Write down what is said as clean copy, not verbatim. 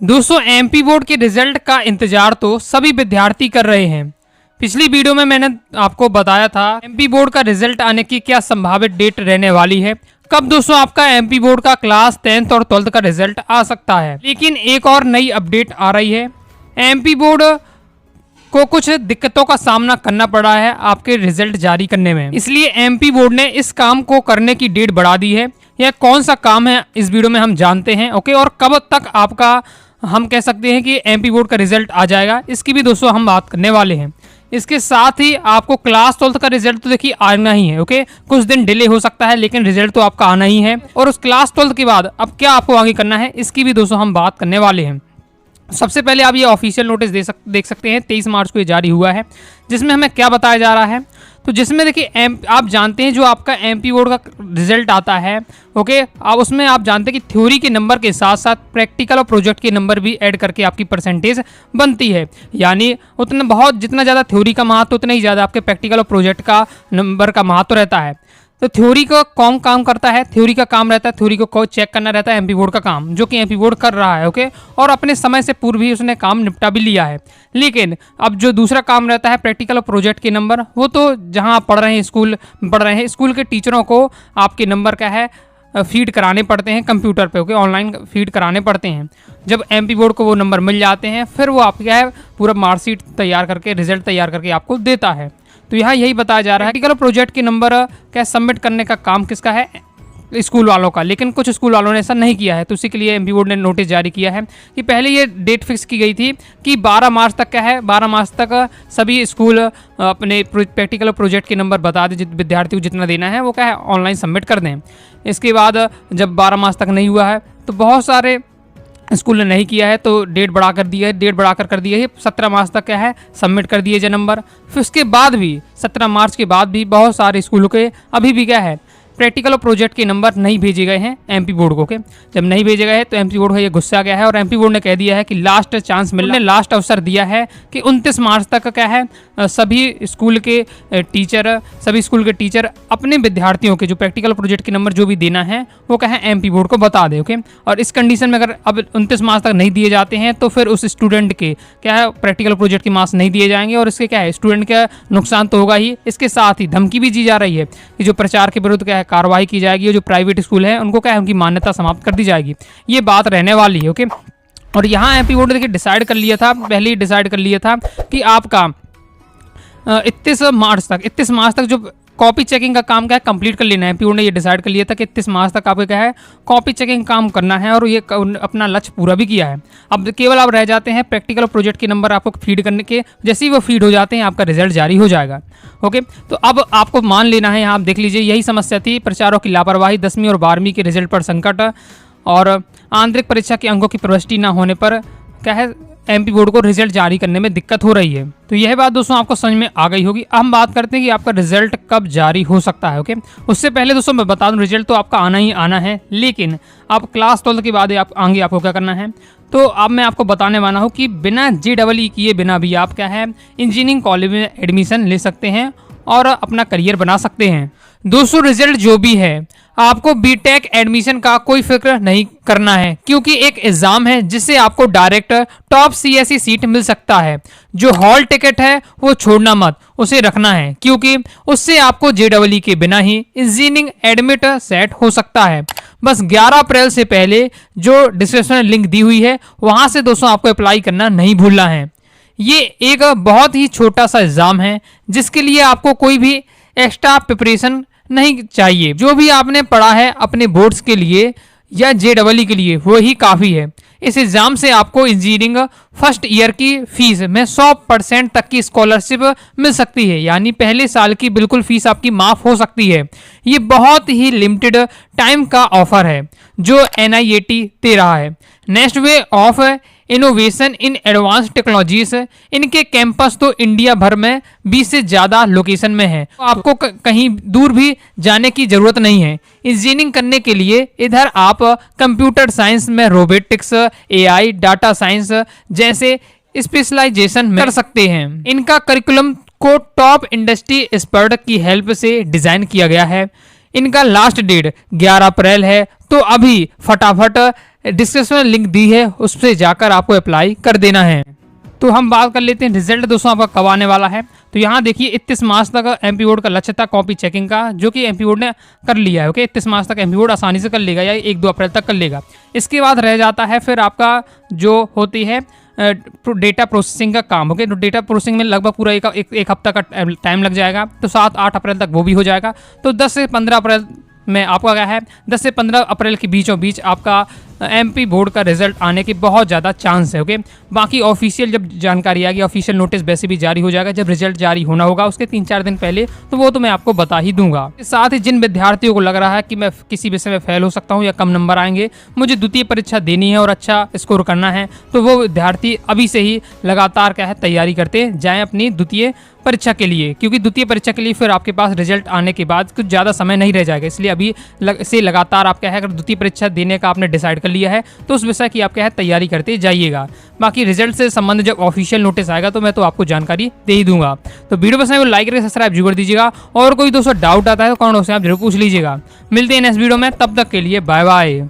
दोस्तों MP board के result का इंतजार तो सभी विद्यार्थी कर रहे हैं। पिछली वीडियो में मैंने आपको बताया था एमपी बोर्ड का रिजल्ट आने की क्या संभावित डेट रहने वाली है, कब दोस्तों आपका एमपी बोर्ड का क्लास 10th और 12th का रिजल्ट आ सकता है। लेकिन एक और नई अपडेट आ रही है, एमपी बोर्ड को कुछ दिक्कतों का सामना करना पड़ा है आपके रिजल्ट जारी करने में, इसलिए एमपी बोर्ड ने इस काम को करने की डेट बढ़ा दी है। यह कौन सा काम है इस वीडियो में हम जानते हैं, ओके। और कब तक आपका हम कह सकते हैं कि एमपी बोर्ड का रिजल्ट आ जाएगा, इसकी भी दोस्तों हम बात करने वाले हैं। इसके साथ ही आपको क्लास 12th का रिजल्ट तो देखिए आना ही है, ओके। कुछ दिन डिले हो सकता है लेकिन रिजल्ट तो आपका आना ही है। और उस क्लास 12th के बाद अब क्या आपको आगे करना है, इसकी भी दोस्तों हम बात करने वाले हैं। सबसे पहले आप ये ऑफिशियल नोटिस देख सकते हैं, 23 मार्च को ये जारी हुआ है, जिसमें हमें क्या बताया जा रहा है। तो जिसमें देखिए आप जानते हैं जो आपका एमपी बोर्ड का रिजल्ट आता है, ओके, आप उसमें आप जानते हैं कि थ्योरी के नंबर के साथ साथ प्रैक्टिकल और प्रोजेक्ट के नंबर भी ऐड करके आपकी परसेंटेज बनती है। यानी जितना ज़्यादा थ्योरी का महत्व उतना ही ज़्यादा आपके प्रैक्टिकल और प्रोजेक्ट का नंबर का महत्व रहता है। तो थ्योरी का कौन काम करता है, थ्योरी का काम रहता है थ्योरी को चेक करना रहता है एमपी बोर्ड का काम, जो कि एमपी बोर्ड कर रहा है, ओके। और अपने समय से पूर्व ही उसने काम निपटा भी लिया है। लेकिन अब जो दूसरा काम रहता है प्रैक्टिकल और प्रोजेक्ट के नंबर, वो तो जहां आप पढ़ रहे हैं स्कूल के टीचरों को आपके नंबर क्या है फीड कराने पड़ते हैं कंप्यूटर पे, ओके, ऑनलाइन फीड कराने पड़ते हैं। जब एमपी बोर्ड को वो नंबर मिल जाते हैं फिर वो आप क्या है पूरा मार्कशीट तैयार करके रिजल्ट तैयार करके आपको देता है। तो यहाँ यही बताया जा रहा है प्रैक्टिकल प्रोजेक्ट के नंबर क्या सबमिट करने का काम किसका है, स्कूल वालों का। लेकिन कुछ स्कूल वालों ने ऐसा नहीं किया है, तो उसी के लिए एमपी बोर्ड ने नोटिस जारी किया है कि पहले ये डेट फिक्स की गई थी कि 12 मार्च तक क्या है 12 मार्च तक सभी स्कूल अपने प्रैक्टिकल प्रोजेक्ट के नंबर बता दें, विद्यार्थी को जितना देना है वो क्या है ऑनलाइन सबमिट कर दें। इसके बाद जब 12 मार्च तक नहीं हुआ है तो बहुत सारे स्कूल ने नहीं किया है, तो डेट बढ़ा कर दी है, डेट बढ़ाकर कर दी है 17 मार्च तक क्या है सबमिट कर दिए जो नंबर। फिर उसके बाद भी 17 मार्च के बाद भी बहुत सारे स्कूलों के अभी भी क्या है प्रैक्टिकल और प्रोजेक्ट के नंबर नहीं भेजे गए हैं एमपी बोर्ड को, के जब नहीं भेजे गए हैं तो एमपी बोर्ड को ये गुस्सा गया है और एमपी बोर्ड ने कह दिया है कि लास्ट चांस मिलने लास्ट अवसर दिया है कि 29 मार्च तक क्या है सभी स्कूल के टीचर अपने विद्यार्थियों के जो प्रैक्टिकल प्रोजेक्ट के नंबर जो भी देना है वो क्या है एमपी बोर्ड को बता दे, ओके। और इस कंडीशन में अगर अब 29 मार्च तक नहीं दिए जाते हैं तो फिर उस स्टूडेंट के क्या है प्रैक्टिकल प्रोजेक्ट के मार्क्स नहीं दिए जाएंगे और इसके क्या है स्टूडेंट का नुकसान तो होगा ही। इसके साथ ही धमकी भी दी जा रही है कि जो प्रचार के विरुद्ध क्या है कार्रवाई की जाएगी और जो प्राइवेट स्कूल है उनको क्या है उनकी मान्यता समाप्त कर दी जाएगी। ये बात रहने वाली है, ओके। और यहाँ एमपी बोर्ड ने देखिए डिसाइड कर लिया था, पहले ही डिसाइड कर लिया था कि आपका 31 मार्च तक जो कॉपी चेकिंग का काम क्या है कंप्लीट कर लेना है। एमपी बोर्ड ने ये डिसाइड कर लिया था कि 31 मार्च तक आपको क्या है कॉपी चेकिंग काम करना है और ये अपना लक्ष्य पूरा भी किया है। अब केवल आप रह जाते हैं प्रैक्टिकल प्रोजेक्ट के नंबर आपको फीड करने के, जैसे ही वो फीड हो जाते हैं आपका रिजल्ट जारी हो जाएगा, ओके। तो अब आपको मान लेना है, यहाँ आप देख लीजिए यही समस्या थी, प्रचारों की लापरवाही, 10वीं और 12वीं के रिजल्ट पर संकट और आंतरिक परीक्षा के अंकों की प्रविष्टि न होने पर क्या है एमपी बोर्ड को रिजल्ट जारी करने में दिक्कत हो रही है। तो यह बात दोस्तों आपको समझ में आ गई होगी। अब हम बात करते हैं कि आपका रिजल्ट कब जारी हो सकता है, ओके। उससे पहले दोस्तों मैं बता दूं रिजल्ट तो आपका आना ही आना है, लेकिन आप क्लास 12 के बाद आपको क्या करना है। तो अब मैं आपको बताने वाला हूँ कि बिना JEE किए बिना भी आप क्या है इंजीनियरिंग कॉलेज में एडमिशन ले सकते हैं और अपना करियर बना सकते हैं। दोस्तों रिजल्ट जो भी है आपको बीटेक एडमिशन का कोई फिक्र नहीं करना है, क्योंकि एक एग्जाम है जिससे आपको डायरेक्ट टॉप CSE सीट मिल सकता है। जो हॉल टिकट है वो छोड़ना मत, उसे रखना है, क्योंकि उससे आपको JEE के बिना ही इंजीनियरिंग एडमिट सेट हो सकता है। बस 11 अप्रैल से पहले जो डिस्क्रिप्शन में लिंक दी हुई है वहां से दोस्तों आपको अप्लाई करना नहीं भूलना है। ये एक बहुत ही छोटा सा एग्जाम है जिसके लिए आपको कोई भी एक्स्ट्रा प्रिपरेशन नहीं चाहिए। जो भी आपने पढ़ा है अपने बोर्ड्स के लिए या JEE के लिए वो ही काफ़ी है। इस एग्ज़ाम से आपको इंजीनियरिंग फर्स्ट ईयर की फीस में 100% तक की स्कॉलरशिप मिल सकती है, यानी पहले साल की बिल्कुल फीस आपकी माफ़ हो सकती है। ये बहुत ही लिमिटेड टाइम का ऑफर है जो NIET दे रहा है। Next way of innovation in advance technologies, इनके कैंपस तो इंडिया भर में 20 से ज़्यादा लोकेशन में है। तो आपको कहीं दूर भी जाने की ज़रूरत नहीं है। इंजीनियरिंग करने के लिए इधर आप कंप्यूटर साइंस में रोबोटिक्स, AI, डाटा साइंस जैसे स्पेशलाइजेशन कर सकते हैं। इनका करिकुलम को टॉप इंडस्ट्री एक्सपर्ट की हेल्प से डिज़ाइन किया गया है। इनका लास्ट डेट 11 अप्रैल है, तो अभी फटाफट डिस्क्रिप्शन में लिंक दी है, उससे जाकर आपको अप्लाई कर देना है। तो हम बात कर लेते हैं रिजल्ट दोस्तों आपका कब आने वाला है। तो यहाँ देखिए 31 मार्च तक एमपी बोर्ड का लक्ष्य था कॉपी चेकिंग का, जो कि एमपी बोर्ड ने कर लिया है। ओके, 31 मार्च तक एमपी बोर्ड आसानी से कर लेगा या 1-2 अप्रैल तक कर लेगा। इसके बाद रह जाता है फिर आपका जो होती है डेटा प्रोसेसिंग का काम। ओके, तो डेटा प्रोसेसिंग में लगभग पूरा एक हफ्ता का टाइम लग जाएगा। तो 7-8 अप्रैल तक वो भी हो जाएगा। तो 10 से 15 अप्रैल में आपका क्या है, 10 से 15 अप्रैल के बीचों बीच आपका एमपी बोर्ड का रिजल्ट आने की बहुत ज़्यादा चांस है। ओके, बाकी ऑफिशियल जब जानकारी आएगी, ऑफिशियल नोटिस वैसे भी जारी हो जाएगा जब रिजल्ट जारी होना होगा उसके 3-4 दिन पहले, तो वो तो मैं आपको बता ही दूंगा। साथ ही जिन विद्यार्थियों को लग रहा है कि मैं किसी विषय में फेल हो सकता हूँ या कम नंबर आएंगे, मुझे द्वितीय परीक्षा देनी है और अच्छा स्कोर करना है, तो वो विद्यार्थी अभी से ही लगातार क्या है तैयारी करते जाएँ अपनी द्वितीय परीक्षा के लिए, क्योंकि द्वितीय परीक्षा के लिए फिर आपके पास रिजल्ट आने के बाद कुछ ज़्यादा समय नहीं रह जाएगा। इसलिए अभी से लगातार आप क्या है, अगर द्वितीय परीक्षा देने का आपने डिसाइड कर लिया है तो उस विषय की आप क्या है तैयारी करते जाइएगा। बाकी रिजल्ट से संबंधित जब ऑफिशियल नोटिस आएगा तो मैं तो आपको जानकारी दे ही दूंगा। तो वीडियो पसंद है तो लाइक करके सब्सक्राइब जरूर कर दीजिएगा, और कोई दोस्तों डाउट आता है तो कमेंट बॉक्स में आप जरूर पूछ लीजिएगा। मिलते हैं नेक्स्ट वीडियो में, तब तक के लिए बाय बाय।